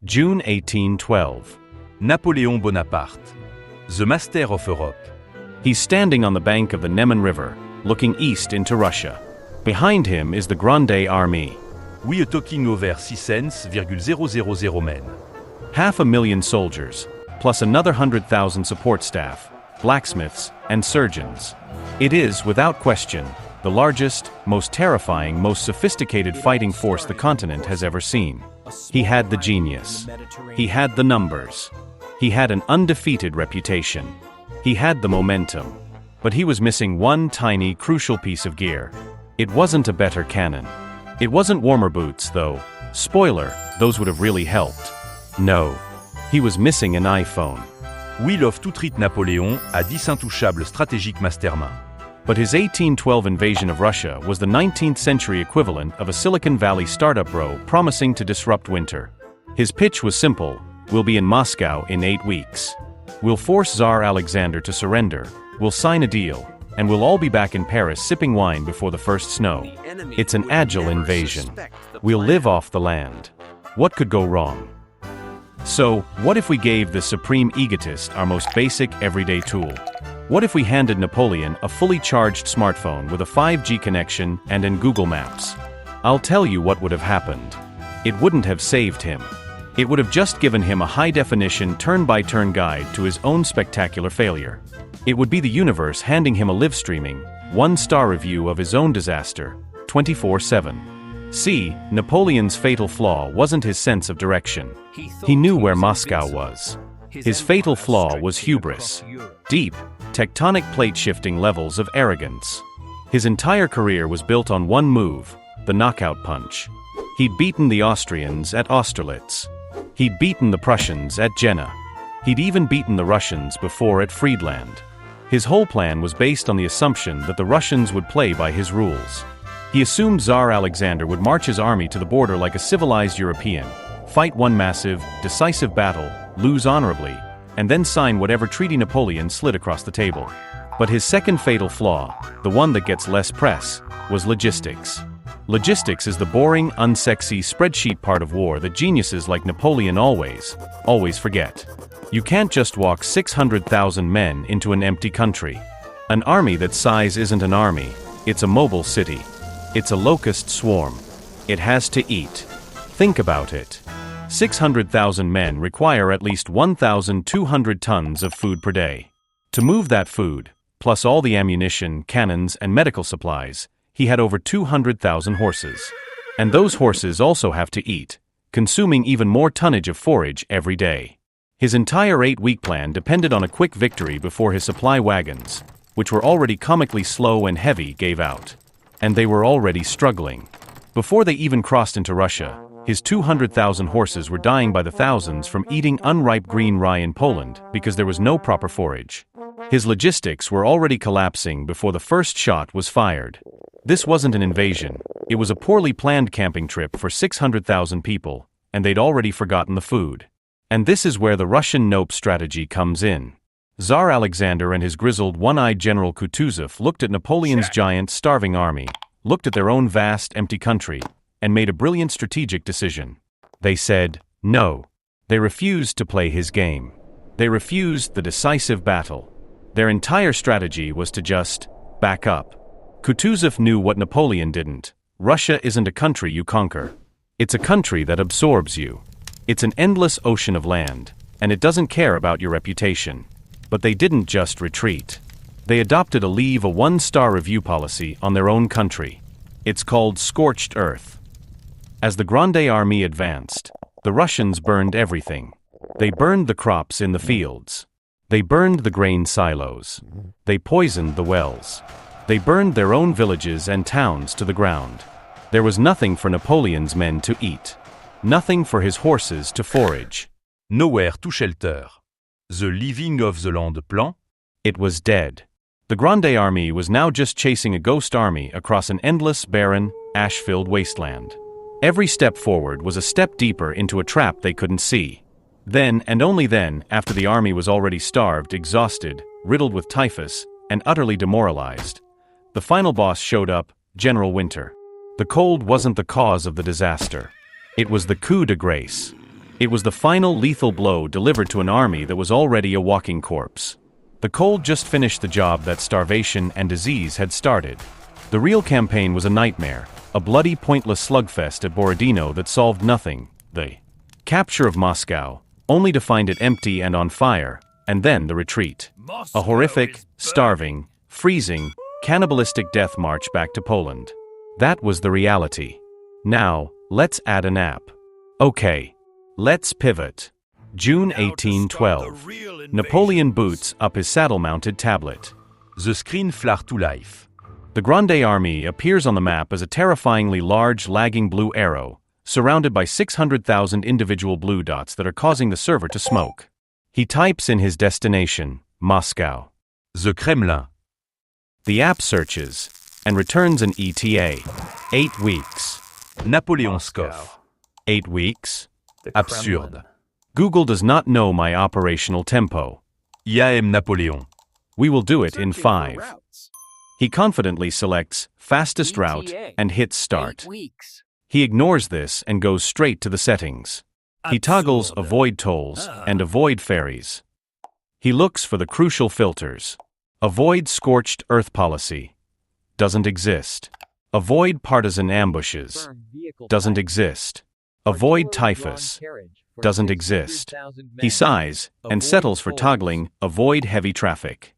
June 1812. Napoleon Bonaparte, the master of Europe. He's standing on the bank of the Neman River, looking east into Russia. Behind him is the Grande Armée. We are talking over 600,000 men. 500,000 soldiers, plus another 100,000 support staff, blacksmiths, and surgeons. It is, without question, the largest, most terrifying, most sophisticated fighting force the continent has ever seen. He had the genius. He had the numbers. He had an undefeated reputation. He had the momentum. But he was missing one tiny, crucial piece of gear. It wasn't a better cannon. It wasn't warmer boots, though. Spoiler, those would have really helped. No. He was missing an iPhone. Will of tout treat Napoléon a 10 intouchables stratégiques mastermind. But his 1812 invasion of Russia was the 19th century equivalent of a Silicon Valley startup bro promising to disrupt winter. His pitch was simple: we'll be in Moscow in 8 weeks. We'll force Tsar Alexander to surrender, we'll sign a deal, and we'll all be back in Paris sipping wine before the first snow. It's an agile invasion. We'll live off the land. What could go wrong? So, what if we gave the supreme egotist our most basic everyday tool? What if we handed Napoleon a fully charged smartphone with a 5G connection and in Google Maps? I'll tell you what would have happened. It wouldn't have saved him. It would have just given him a high-definition turn-by-turn guide to his own spectacular failure. It would be the universe handing him a live-streaming, one-star review of his own disaster, 24/7. See, Napoleon's fatal flaw wasn't his sense of direction. He knew where Moscow was. His fatal flaw was hubris. Deep, tectonic plate-shifting levels of arrogance. His entire career was built on one move, the knockout punch. He'd beaten the Austrians at Austerlitz. He'd beaten the Prussians at Jena. He'd even beaten the Russians before at Friedland. His whole plan was based on the assumption that the Russians would play by his rules. He assumed Tsar Alexander would march his army to the border like a civilized European, fight one massive, decisive battle, lose honorably, and then sign whatever treaty Napoleon slid across the table. But his second fatal flaw, the one that gets less press, was logistics. Logistics is the boring, unsexy spreadsheet part of war that geniuses like Napoleon always forget. You can't just walk 600,000 men into an empty country. An army that size isn't an army, it's a mobile city. It's a locust swarm. It has to eat. Think about it. 600,000 men require at least 1,200 tons of food per day. To move that food, plus all the ammunition, cannons, and medical supplies, he had over 200,000 horses. And those horses also have to eat, consuming even more tonnage of forage every day. His entire 8-week plan depended on a quick victory before his supply wagons, which were already comically slow and heavy, gave out. And they were already struggling. Before they even crossed into Russia, his 200,000 horses were dying by the thousands from eating unripe green rye in Poland because there was no proper forage. His logistics were already collapsing before the first shot was fired. This wasn't an invasion, it was a poorly planned camping trip for 600,000 people, and they'd already forgotten the food. And this is where the Russian nope strategy comes in. Tsar Alexander and his grizzled, one-eyed General Kutuzov looked at Napoleon's giant, starving army, looked at their own vast, empty country, and made a brilliant strategic decision. They said, no. They refused to play his game. They refused the decisive battle. Their entire strategy was to just back up. Kutuzov knew what Napoleon didn't. Russia isn't a country you conquer. It's a country that absorbs you. It's an endless ocean of land, and it doesn't care about your reputation. But they didn't just retreat. They adopted a leave a one-star review policy on their own country. It's called scorched earth. As the Grande Armée advanced, the Russians burned everything. They burned the crops in the fields. They burned the grain silos. They poisoned the wells. They burned their own villages and towns to the ground. There was nothing for Napoleon's men to eat. Nothing for his horses to forage. Nowhere to shelter. The living of the land plan? It was dead. The Grande Armée was now just chasing a ghost army across an endless, barren, ash-filled wasteland. Every step forward was a step deeper into a trap they couldn't see. Then, and only then, after the army was already starved, exhausted, riddled with typhus, and utterly demoralized, the final boss showed up, General Winter. The cold wasn't the cause of the disaster. It was the coup de grace. It was the final lethal blow delivered to an army that was already a walking corpse. The cold just finished the job that starvation and disease had started. The real campaign was a nightmare, a bloody, pointless slugfest at Borodino that solved nothing. The capture of Moscow, only to find it empty and on fire, and then the retreat. A horrific, starving, freezing, cannibalistic death march back to Poland. That was the reality. Now, let's add an app. Okay. Let's pivot. June 1812. Napoleon boots up his saddle-mounted tablet. The screen flares to life. The Grande Armée appears on the map as a terrifyingly large, lagging blue arrow, surrounded by 600,000 individual blue dots that are causing the server to smoke. He types in his destination, Moscow. The Kremlin. The app searches, and returns an ETA. 8 weeks. Napoleon scoff. 8 weeks? Absurde. Google does not know my operational tempo. IAM Napoléon. We will do it in 5. He confidently selects fastest route and hits start. He ignores this and goes straight to the settings. He toggles avoid tolls and avoid ferries. He looks for the crucial filters. Avoid scorched earth policy. Doesn't exist. Avoid partisan ambushes. Doesn't exist. Avoid typhus. Doesn't exist. He sighs and settles for toggling avoid heavy traffic.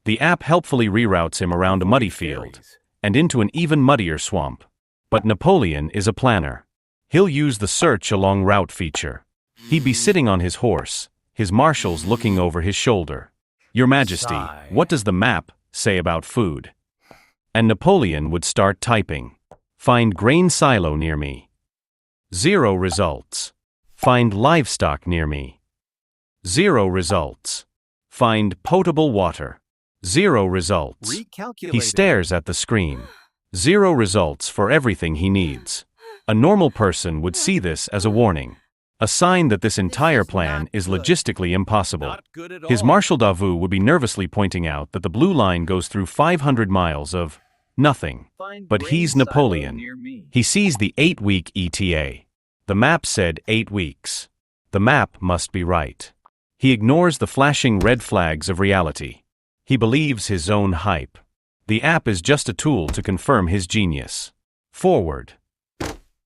The app helpfully reroutes him around a muddy field and into an even muddier swamp. But Napoleon is a planner. He'll use the search along route feature. He'd be sitting on his horse, his marshals looking over his shoulder. Your Majesty, what does the map say about food? And Napoleon would start typing. Find grain silo near me. 0 results. Find livestock near me. 0 results. Find potable water. 0 results. He stares at the screen. 0 results for everything he needs. A normal person would see this as a warning. A sign that this entire plan is logistically impossible. His Marshal Davout would be nervously pointing out that the blue line goes through 500 miles of nothing. But he's Napoleon. He sees the 8-week ETA. The map said 8 weeks. The map must be right. He ignores the flashing red flags of reality. He believes his own hype. The app is just a tool to confirm his genius. Forward.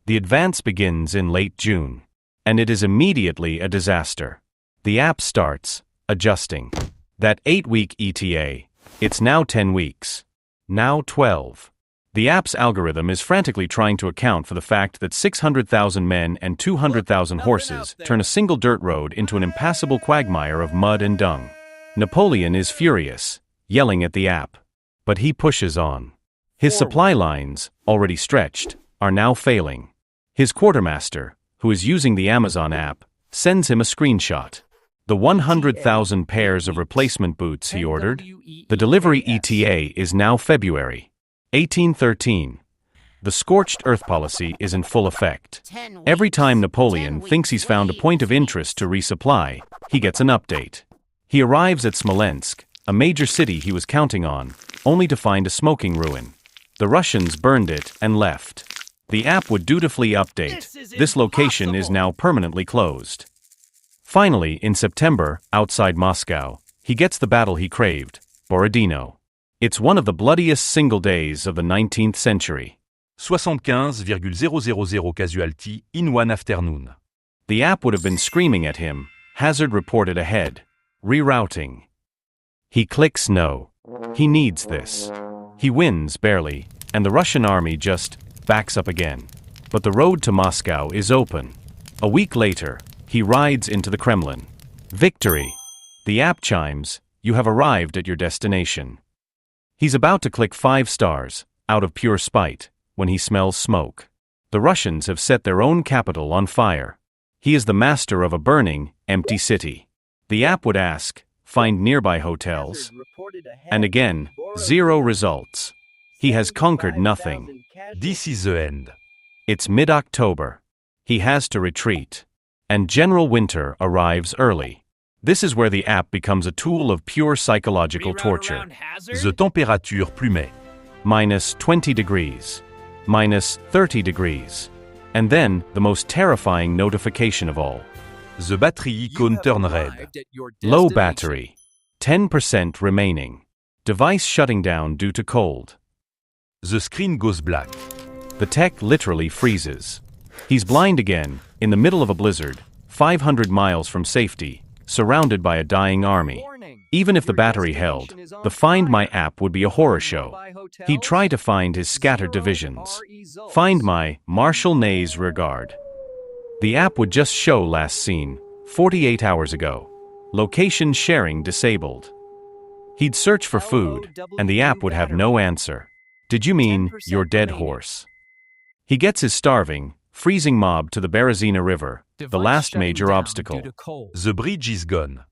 The advance begins in late June, and it is immediately a disaster. The app starts adjusting. That 8-week ETA, it's now 10 weeks. Now 12. The app's algorithm is frantically trying to account for the fact that 600,000 men and 200,000 horses turn a single dirt road into an impassable quagmire of mud and dung. Napoleon is furious, yelling at the app. But he pushes on. His supply lines, already stretched, are now failing. His quartermaster, who is using the Amazon app, sends him a screenshot. The 100,000 pairs of replacement boots he ordered. The delivery ETA is now February 1813. The scorched earth policy is in full effect. Every time Napoleon thinks he's found a point of interest to resupply, he gets an update. He arrives at Smolensk, a major city he was counting on, only to find a smoking ruin. The Russians burned it and left. The app would dutifully update. This location is now permanently closed. Finally, in September, outside Moscow, he gets the battle he craved, Borodino. It's one of the bloodiest single days of the 19th century. 75,000 casualty in one afternoon. The app would have been screaming at him, hazard reported ahead. Rerouting. He clicks no. He needs this. He wins barely, and the Russian army just backs up again. But the road to Moscow is open. A week later, he rides into the Kremlin. Victory. The app chimes, you have arrived at your destination. He's about to click 5 stars, out of pure spite, when he smells smoke. The Russians have set their own capital on fire. He is the master of a burning, empty city. The app would ask, find nearby hotels. And again, 0 results. He has conquered nothing. This is the end. It's mid-October. He has to retreat. And General Winter arrives early. This is where the app becomes a tool of pure psychological torture. The température plummet. Minus 20 degrees. Minus 30 degrees. And then, the most terrifying notification of all. The battery icon turn red. Low battery. 10% remaining. Device shutting down due to cold. The screen goes black. The tech literally freezes. He's blind again, in the middle of a blizzard, 500 miles from safety, surrounded by a dying army. Even if the battery held, the Find My app would be a horror show. He'd try to find his scattered divisions. Find My, Marshal Ney's rearguard. The app would just show last seen, 48 hours ago. Location sharing disabled. He'd search for food, and the app would have no answer. Did you mean your dead horse? He gets his starving, freezing mob to the Berezina River, the last major obstacle. The bridge is gone.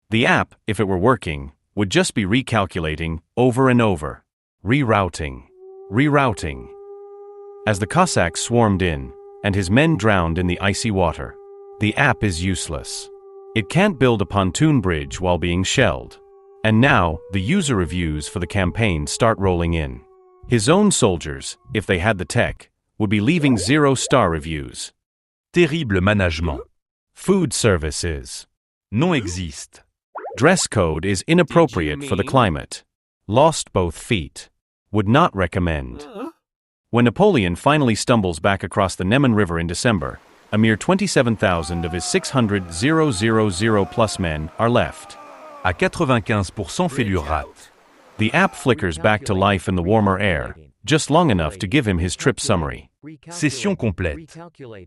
The app, if it were working, would just be recalculating over and over. Rerouting. Rerouting. As the Cossacks swarmed in, and his men drowned in the icy water, the app is useless. It can't build a pontoon bridge while being shelled. And now, the user reviews for the campaign start rolling in. His own soldiers, if they had the tech, would be leaving 0-star reviews. Terrible management. Food services. Non existe. Dress code is inappropriate for the climate. Lost both feet. Would not recommend. When Napoleon finally stumbles back across the Neman River in December, a mere 27,000 of his 600,000 plus men are left. À 95% fêlure rate. The app flickers back to life in the warmer air, just long enough to give him his trip summary. Session complète.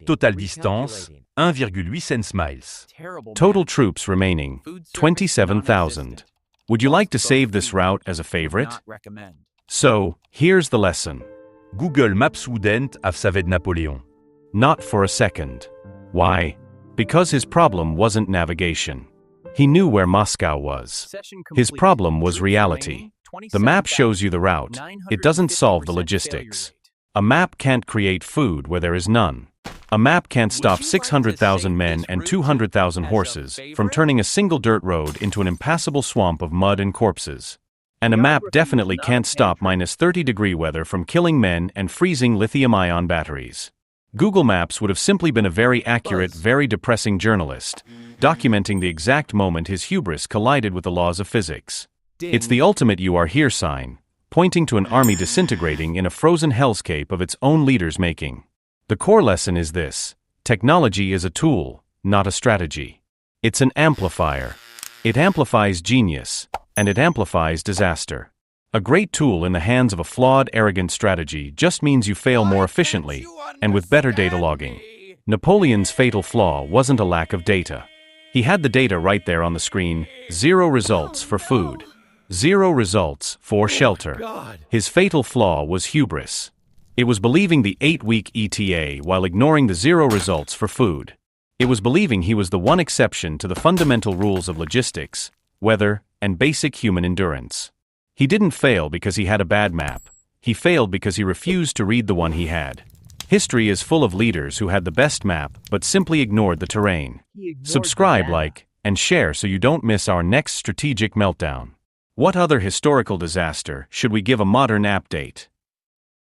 Total distance, 1,8 miles. Total troops remaining, 27,000. Would you like to save this route as a favorite? So, here's the lesson. Google Maps wouldn't have saved Napoleon. Not for a second. Why? Because his problem wasn't navigation. He knew where Moscow was. His problem was reality. The map shows you the route. It doesn't solve the logistics. A map can't create food where there is none. A map can't stop 600,000 men and 200,000 horses from turning a single dirt road into an impassable swamp of mud and corpses. And a map definitely can't stop -30-degree weather from killing men and freezing lithium-ion batteries. Google Maps would have simply been a very accurate, very depressing journalist, documenting the exact moment his hubris collided with the laws of physics. It's the ultimate "you are here" sign, pointing to an army disintegrating in a frozen hellscape of its own leaders' making. The core lesson is this: technology is a tool, not a strategy. It's an amplifier. It amplifies genius, and it amplifies disaster. A great tool in the hands of a flawed, arrogant strategy just means you fail more efficiently, and with better data logging. Napoleon's fatal flaw wasn't a lack of data. He had the data right there on the screen: 0 results for food. 0 results for shelter. His fatal flaw was hubris. It was believing the 8-week ETA while ignoring the 0 results for food. It was believing he was the one exception to the fundamental rules of logistics, weather, and basic human endurance. He didn't fail because he had a bad map. He failed because he refused to read the one he had. History is full of leaders who had the best map but simply ignored the terrain. Subscribe, like, and share so you don't miss our next strategic meltdown. What other historical disaster should we give a modern app date?